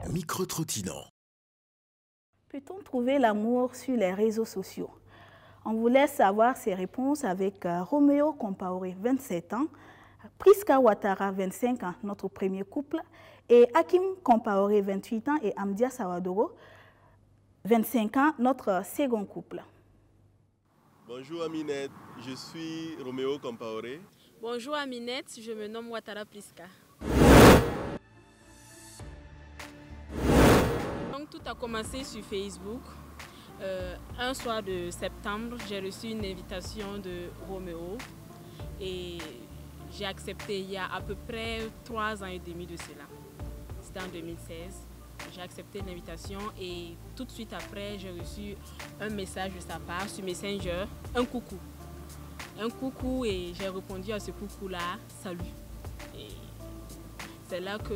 Micro-trottinant. Peut-on trouver l'amour sur les réseaux sociaux? On vous laisse savoir ces réponses avec Roméo Compaoré, 27 ans, Priska Ouattara, 25 ans, notre premier couple, et Hakim Compaoré, 28 ans, et Amdia Sawadoro, 25 ans, notre second couple. Bonjour Aminette, je suis Roméo Compaoré. Bonjour Aminette, je me nomme Ouattara Priska. Donc tout a commencé sur Facebook. Un soir de septembre, j'ai reçu une invitation de Roméo et j'ai accepté il y a à peu près 3 ans et demi de cela. C'était en 2016. J'ai accepté l'invitation et tout de suite après, j'ai reçu un message de sa part sur Messenger, un coucou. Un coucou et j'ai répondu à ce coucou-là, salut. Et c'est là que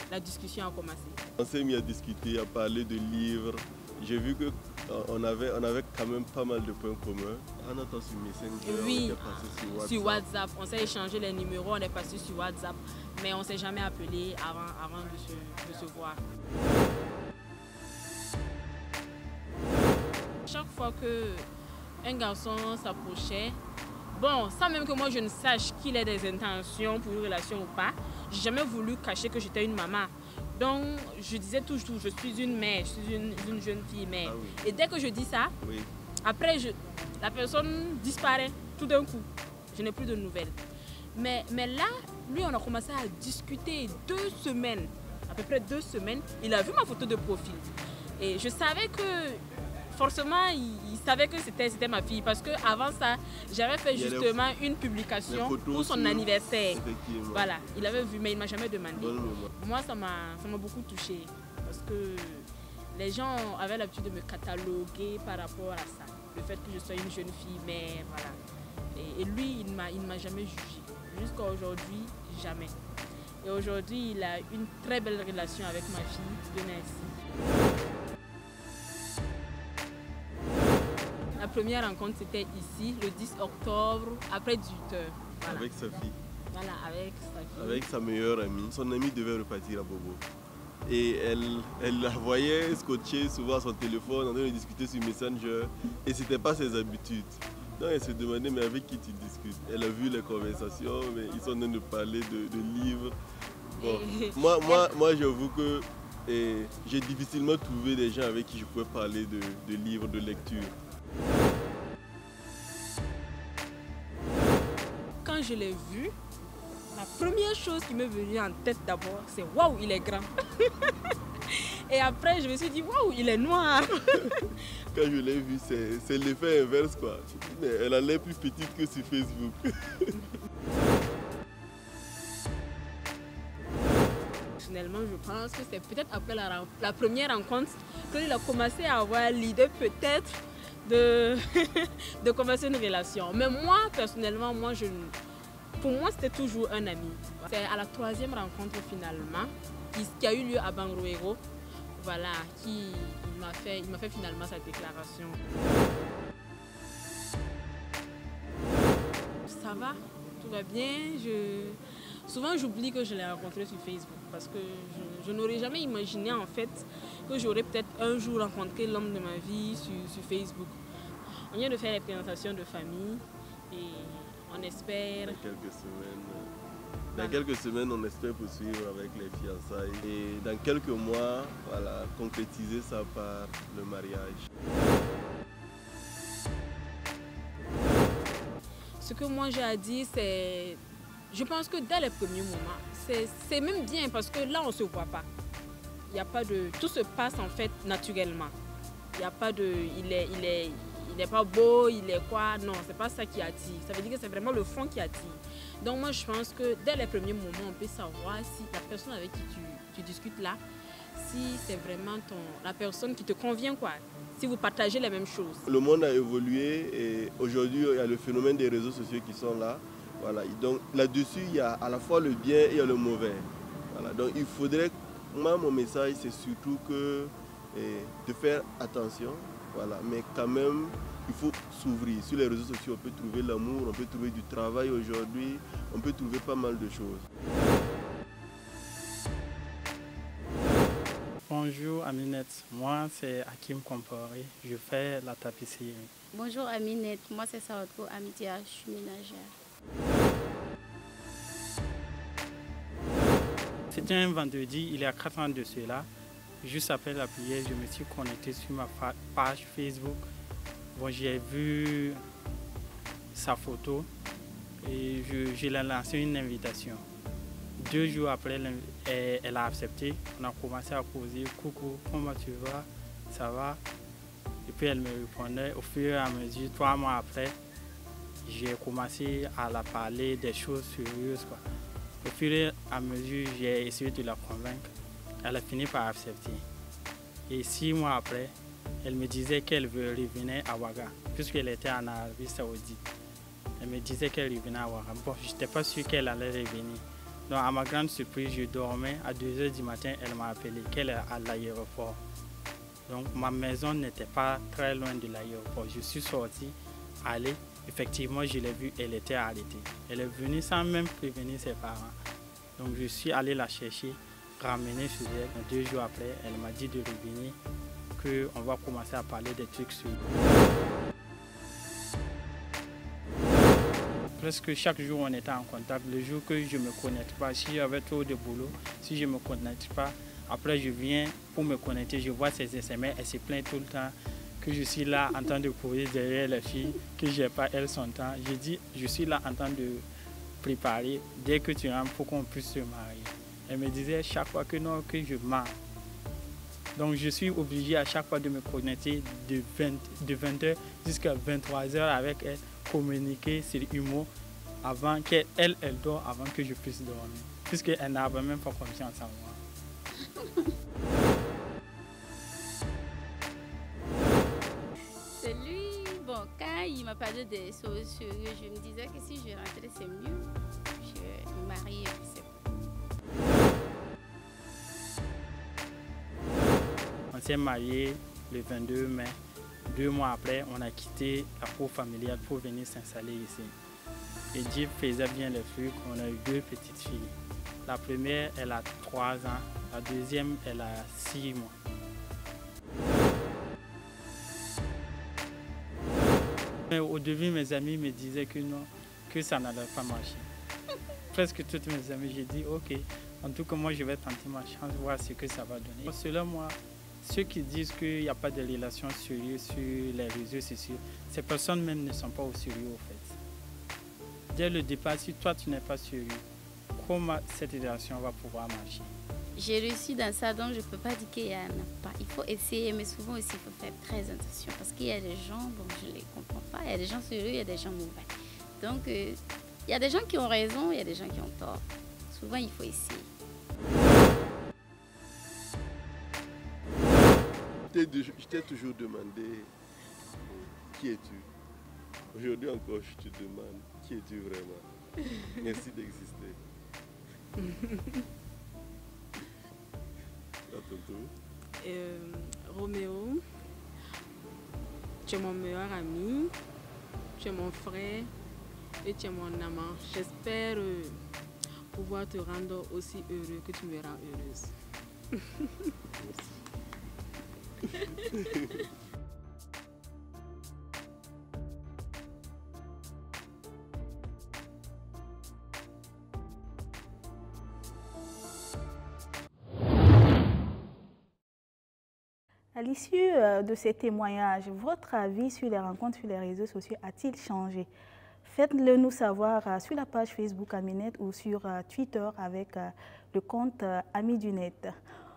la discussion a commencé. On s'est mis à discuter, à parler de livres. J'ai vu qu'on avait quand même pas mal de points communs. En attendant sur Messenger, oui, on est passé sur WhatsApp. On s'est échangé les numéros, on est passé sur WhatsApp. Mais on ne s'est jamais appelé avant de se voir. Chaque fois qu'un garçon s'approchait, bon, sans même que moi je ne sache qu'il ait des intentions pour une relation ou pas, j'ai jamais voulu cacher que j'étais une maman. Donc je disais toujours, je suis une mère, je suis une jeune fille mère. Ah oui. Et dès que je dis ça, oui. Après la personne disparaît tout d'un coup. Je n'ai plus de nouvelles. Mais là, lui, on a commencé à discuter 2 semaines, à peu près 2 semaines. Il a vu ma photo de profil. Et je savais que, forcément, il savait que c'était ma fille. Parce qu'avant ça, j'avais fait justement une publication pour son anniversaire. Voilà, il avait vu, mais il ne m'a jamais demandé. Moi, ça m'a beaucoup touchée. Parce que les gens avaient l'habitude de me cataloguer par rapport à ça. Le fait que je sois une jeune fille, mais voilà. Et lui, il ne m'a jamais jugée. Jusqu'à aujourd'hui, jamais. Et aujourd'hui, il a une très belle relation avec ma fille. Dieu merci. La première rencontre, c'était ici, le 10 octobre, après 18h. Voilà. Avec sa fille. Voilà, avec sa fille. Avec sa meilleure amie. Son amie devait repartir à Bobo. Et elle la voyait scotcher souvent à son téléphone, on allait discuter sur Messenger. Et ce n'était pas ses habitudes. Donc elle se demandait, mais avec qui tu discutes? Elle a vu les conversations, mais ils sont en train de parler de livres. Bon, moi j'avoue que j'ai difficilement trouvé des gens avec qui je pouvais parler de livres, de lecture. Quand je l'ai vu, la première chose qui m'est venue en tête d'abord, c'est « Waouh, il est grand !» Et après, je me suis dit « Waouh, il est noir !» Quand je l'ai vu, c'est l'effet inverse, quoi. Mais elle a l'air plus petite que sur Facebook. Personnellement, je pense que c'est peut-être après la première rencontre qu'il a commencé à avoir l'idée peut-être de commencer une relation. Mais moi, personnellement, pour moi, c'était toujours un ami. C'est à la 3e rencontre finalement, qui a eu lieu à Bangroero, voilà, il m'a fait finalement sa déclaration. Ça va, tout va bien. Souvent, j'oublie que je l'ai rencontré sur Facebook parce que je n'aurais jamais imaginé en fait que j'aurais peut-être un jour rencontré l'homme de ma vie sur Facebook. On vient de faire les présentations de famille et on espère... Dans quelques semaines, on espère poursuivre avec les fiançailles et dans quelques mois, voilà, concrétiser ça par le mariage. Ce que moi j'ai à dire, c'est... Je pense que dès les premiers moments, c'est même bien parce que là, on ne se voit pas. Il y a pas de... Tout se passe en fait naturellement. Il n'y a pas de... Il n'est pas beau, il est quoi. Non, c'est pas ça qui attire. Ça veut dire que c'est vraiment le fond qui attire. Donc moi, je pense que dès les premiers moments, on peut savoir si la personne avec qui tu discutes là, si c'est vraiment la personne qui te convient, quoi. Si vous partagez les mêmes choses. Le monde a évolué et aujourd'hui, il y a le phénomène des réseaux sociaux qui sont là. Voilà. Donc là-dessus, il y a à la fois le bien et le mauvais. Voilà. Donc il faudrait, moi, mon message, c'est surtout de faire attention. Voilà. Mais quand même, il faut s'ouvrir. Sur les réseaux sociaux, on peut trouver l'amour, on peut trouver du travail aujourd'hui, on peut trouver pas mal de choses. Bonjour Aminette, moi c'est Hakim Compaoré, je fais la tapisserie. Bonjour Aminette, moi c'est Sawadko Amidia, je suis ménagère. C'était un vendredi, il y a 4 ans de cela. Juste après la prière, je me suis connecté sur ma page Facebook. Bon, j'ai vu sa photo et je lui ai lancé une invitation. 2 jours après, elle a accepté. On a commencé à causer. Coucou, comment tu vas? Ça va? Et puis elle me répondait. Au fur et à mesure, 3 mois après, j'ai commencé à la parler des choses sérieuses, quoi. Au fur et à mesure, j'ai essayé de la convaincre. Elle a fini par accepter. Et 6 mois après, elle me disait qu'elle veut revenir à Ouaga, puisqu'elle était en Arabie Saoudite. Elle me disait qu'elle revenait à Ouaga. Bon, je n'étais pas sûr qu'elle allait revenir. Donc, à ma grande surprise, je dormais. À 2 h du matin, elle m'a appelé qu'elle est à l'aéroport. Donc, ma maison n'était pas très loin de l'aéroport. Je suis sorti, allé. Effectivement, je l'ai vue, elle était arrêtée. Elle est venue sans même prévenir ses parents. Donc, je suis allé la chercher, ramener chez elle. 2 jours après, elle m'a dit de revenir, qu'on va commencer à parler des trucs sur presque chaque jour, on était en contact. Le jour que je ne me connecte pas, si j'avais trop de boulot, si je ne me connecte pas, après je viens pour me connecter, je vois ses SMS, elle se plaint tout le temps que je suis là en train de courir derrière les filles, que je n'ai pas elle son temps. Je dis, je suis là en train de préparer, dès que tu rentres pour qu'on puisse se marier. Elle me disait chaque fois que non, que je mens. Donc je suis obligé à chaque fois de me connecter de 20 h jusqu'à 23 h avec elle, communiquer sur Humo avant qu'elle dort, avant que je puisse dormir. Puisqu'elle n'avait même pas confiance en moi. C'est lui, bon, quand il m'a parlé des choses sérieuses, je me disais que si je rentrais, c'est mieux. Je me marie, c'est On s'est mariés le 22 mai. 2 mois après, on a quitté la cour familiale pour venir s'installer ici. Et Dieu faisait bien les trucs. On a eu 2 petites filles. La première, elle a 3 ans. La deuxième, elle a 6 mois. Mais au début, mes amis me disaient que non, que ça n'allait pas marcher. Presque toutes mes amies, j'ai dit ok. En tout cas, moi, je vais tenter ma chance, voir ce que ça va donner. Selon moi, ceux qui disent qu'il n'y a pas de relation sérieuse sur les réseaux sociaux, ces personnes même ne sont pas au sérieux au fait. Dès le départ, si toi tu n'es pas sérieux, comment cette relation va pouvoir marcher? J'ai réussi dans ça, donc je ne peux pas dire qu'il y en a pas. Il faut essayer, mais souvent aussi il faut faire très attention parce qu'il y a des gens, bon, je ne les comprends pas, il y a des gens sérieux, il y a des gens mauvais. Donc il y a des gens qui ont raison, il y a des gens qui ont tort. Souvent il faut essayer. Je t'ai toujours demandé qui es-tu. Aujourd'hui encore, je te demande qui es-tu vraiment. Merci d'exister. À ton tour. Roméo, tu es mon meilleur ami, tu es mon frère et tu es mon amant. J'espère pouvoir te rendre aussi heureux que tu me rends heureuse. À l'issue de ces témoignages, votre avis sur les rencontres sur les réseaux sociaux a-t-il changé? Faites-le nous savoir sur la page Facebook Aminette ou sur Twitter avec le compte Ami du Net.